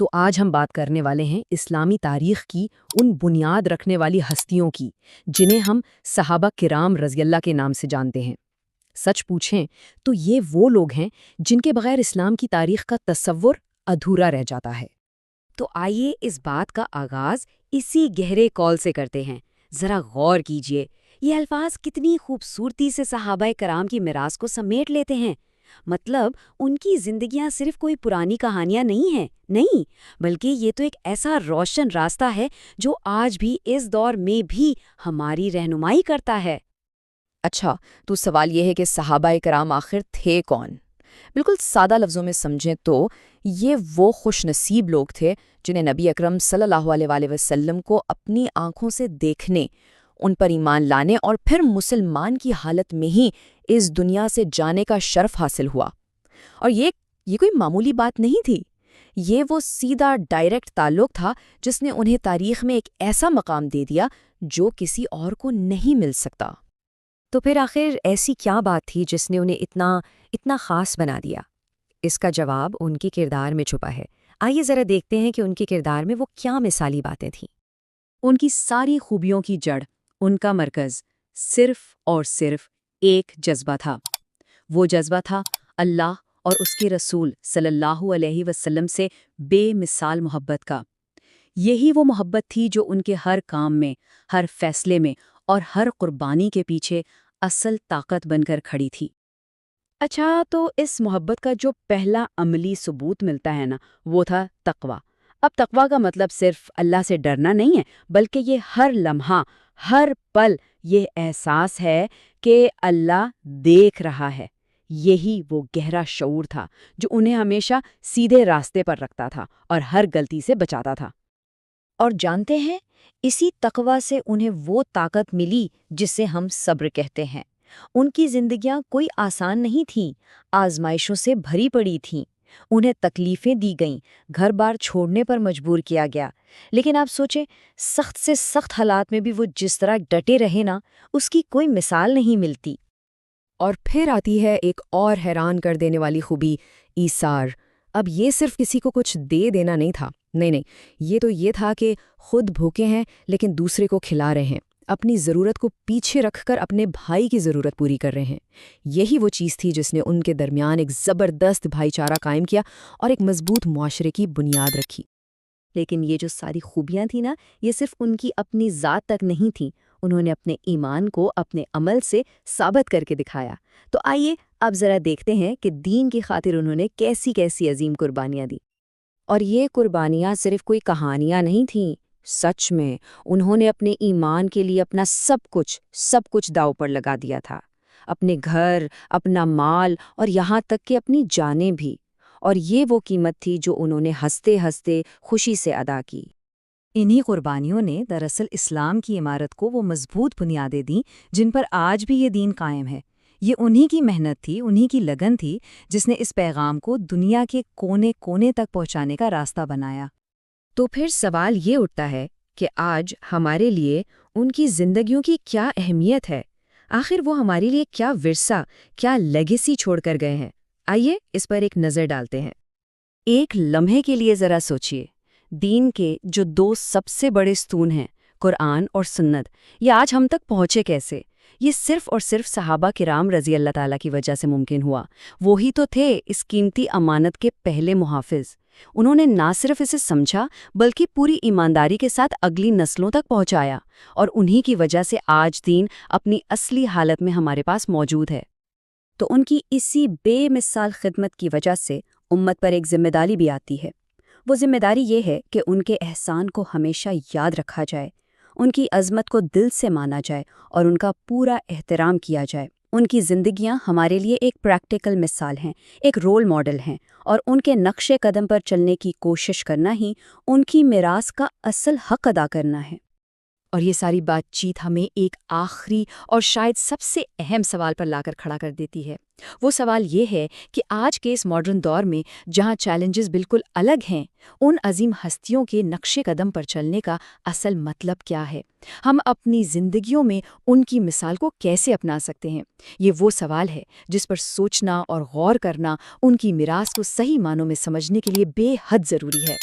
تو آج ہم بات کرنے والے ہیں اسلامی تاریخ کی ان بنیاد رکھنے والی ہستیوں کی جنہیں ہم صحابہ کرام رضی اللہ کے نام سے جانتے ہیں۔ سچ پوچھیں تو یہ وہ لوگ ہیں جن کے بغیر اسلام کی تاریخ کا تصور ادھورا رہ جاتا ہے۔ تو آئیے اس بات کا آغاز اسی گہرے کال سے کرتے ہیں۔ ذرا غور کیجئے، یہ الفاظ کتنی خوبصورتی سے صحابہ کرام کی میراث کو سمیٹ لیتے ہیں۔ مطلب ان کی زندگیاں صرف کوئی پرانی کہانیاں نہیں ہیں، نہیں، بلکہ یہ تو ایک ایسا روشن راستہ ہے جو آج بھی اس دور میں بھی ہماری رہنمائی کرتا ہے۔ اچھا، تو سوال یہ ہے کہ صحابہ کرام آخر تھے کون؟ بالکل سادہ لفظوں میں سمجھیں تو یہ وہ خوش نصیب لوگ تھے جنہیں نبی اکرم صلی اللہ علیہ وآلہ وسلم کو اپنی آنکھوں سے دیکھنے، ان پر ایمان لانے اور پھر مسلمان کی حالت میں ہی اس دنیا سے جانے کا شرف حاصل ہوا۔ اور یہ کوئی معمولی بات نہیں تھی، یہ وہ سیدھا ڈائریکٹ تعلق تھا جس نے انہیں تاریخ میں ایک ایسا مقام دے دیا جو کسی اور کو نہیں مل سکتا۔ تو پھر آخر ایسی کیا بات تھی جس نے انہیں اتنا خاص بنا دیا؟ اس کا جواب ان کے کردار میں چھپا ہے۔ آئیے ذرا دیکھتے ہیں کہ ان کے کردار میں وہ کیا مثالی باتیں تھیں۔ ان کی ساری خوبیوں کی جڑ، ان کا مرکز صرف اور صرف ایک جذبہ تھا۔ وہ جذبہ تھا اللہ اور اس کے رسول صلی اللہ علیہ وسلم سے بے مثال محبت کا۔ یہی وہ محبت تھی جو ان کے ہر کام میں، ہر فیصلے میں اور ہر قربانی کے پیچھے اصل طاقت بن کر کھڑی تھی۔ اچھا، تو اس محبت کا جو پہلا عملی ثبوت ملتا ہے نا، وہ تھا تقویٰ۔ اب تقویٰ کا مطلب صرف اللہ سے ڈرنا نہیں ہے، بلکہ یہ ہر لمحہ، ہر پل یہ احساس ہے کہ اللہ دیکھ رہا ہے۔ یہی وہ گہرا شعور تھا جو انہیں ہمیشہ سیدھے راستے پر رکھتا تھا اور ہر غلطی سے بچاتا تھا۔ اور جانتے ہیں، اسی تقویٰ سے انہیں وہ طاقت ملی جسے ہم صبر کہتے ہیں۔ ان کی زندگیاں کوئی آسان نہیں تھیں، آزمائشوں سے بھری پڑی تھیں، انہیں تکلیفیں دی گئیں، گھر بار چھوڑنے پر مجبور کیا گیا، لیکن آپ سوچیں، سخت سے سخت حالات میں بھی وہ جس طرح ڈٹے رہے نا، اس کی کوئی مثال نہیں ملتی۔ اور پھر آتی ہے ایک اور حیران کر دینے والی خوبی، ایثار۔ اب یہ صرف کسی کو کچھ دے دینا نہیں تھا، نہیں، یہ تھا کہ خود بھوکے ہیں لیکن دوسرے کو کھلا رہے ہیں، اپنی ضرورت کو پیچھے رکھ کر اپنے بھائی کی ضرورت پوری کر رہے ہیں۔ یہی وہ چیز تھی جس نے ان کے درمیان ایک زبردست بھائی چارہ قائم کیا اور ایک مضبوط معاشرے کی بنیاد رکھی۔ لیکن یہ جو ساری خوبیاں تھیں نا، یہ صرف ان کی اپنی ذات تک نہیں تھیں، انہوں نے اپنے ایمان کو اپنے عمل سے ثابت کر کے دکھایا۔ تو آئیے اب ذرا دیکھتے ہیں کہ دین کی خاطر انہوں نے کیسی کیسی عظیم قربانیاں دی۔ اور یہ قربانیاں صرف کوئی کہانیاں نہیں تھیں، سچ میں انہوں نے اپنے ایمان کے لیے اپنا سب کچھ داؤ پر لگا دیا تھا، اپنے گھر، اپنا مال اور یہاں تک کہ اپنی جانیں بھی۔ اور یہ وہ قیمت تھی جو انہوں نے ہنستے ہنستے خوشی سے ادا کی۔ انہی قربانیوں نے دراصل اسلام کی عمارت کو وہ مضبوط بنیادیں دیں جن پر آج بھی یہ دین قائم ہے۔ یہ انہی کی محنت تھی، انہی کی لگن تھی جس نے اس پیغام کو دنیا کے کونے کونے تک پہنچانے کا راستہ بنایا۔ تو پھر سوال یہ اٹھتا ہے کہ آج ہمارے لیے ان کی زندگیوں کی کیا اہمیت ہے؟ آخر وہ ہمارے لیے کیا ورثہ، کیا لیگیسی چھوڑ کر گئے ہیں؟ آئیے اس پر ایک نظر ڈالتے ہیں۔ ایک لمحے کے لیے ذرا سوچئے، دین کے جو دو سب سے بڑے ستون ہیں، قرآن اور سنت، یہ آج ہم تک پہنچے کیسے؟ یہ صرف اور صرف صحابہ کرام رضی اللہ تعالیٰ کی وجہ سے ممکن ہوا۔ وہی تو تھے اس قیمتی امانت کے پہلے محافظ۔ انہوں نے نہ صرف اسے سمجھا بلکہ پوری ایمانداری کے ساتھ اگلی نسلوں تک پہنچایا، اور انہی کی وجہ سے آج دین اپنی اصلی حالت میں ہمارے پاس موجود ہے۔ تو ان کی اسی بے مثال خدمت کی وجہ سے امت پر ایک ذمہ داری بھی آتی ہے۔ وہ ذمہ داری یہ ہے کہ ان کے احسان کو ہمیشہ یاد رکھا جائے، ان کی عظمت کو دل سے مانا جائے اور ان کا پورا احترام کیا جائے۔ ان کی زندگیاں ہمارے لیے ایک پریکٹیکل مثال ہیں، ایک رول ماڈل ہیں، اور ان کے نقش قدم پر چلنے کی کوشش کرنا ہی ان کی میراث کا اصل حق ادا کرنا ہے۔ اور یہ ساری بات چیت ہمیں ایک آخری اور شاید سب سے اہم سوال پر لا کر کھڑا کر دیتی ہے۔ وہ سوال یہ ہے کہ آج کے اس ماڈرن دور میں جہاں چیلنجز بالکل الگ ہیں، ان عظیم ہستیوں کے نقش قدم پر چلنے کا اصل مطلب کیا ہے؟ ہم اپنی زندگیوں میں ان کی مثال کو کیسے اپنا سکتے ہیں؟ یہ وہ سوال ہے جس پر سوچنا اور غور کرنا ان کی میراث کو صحیح معنوں میں سمجھنے کے لیے بے حد ضروری ہے۔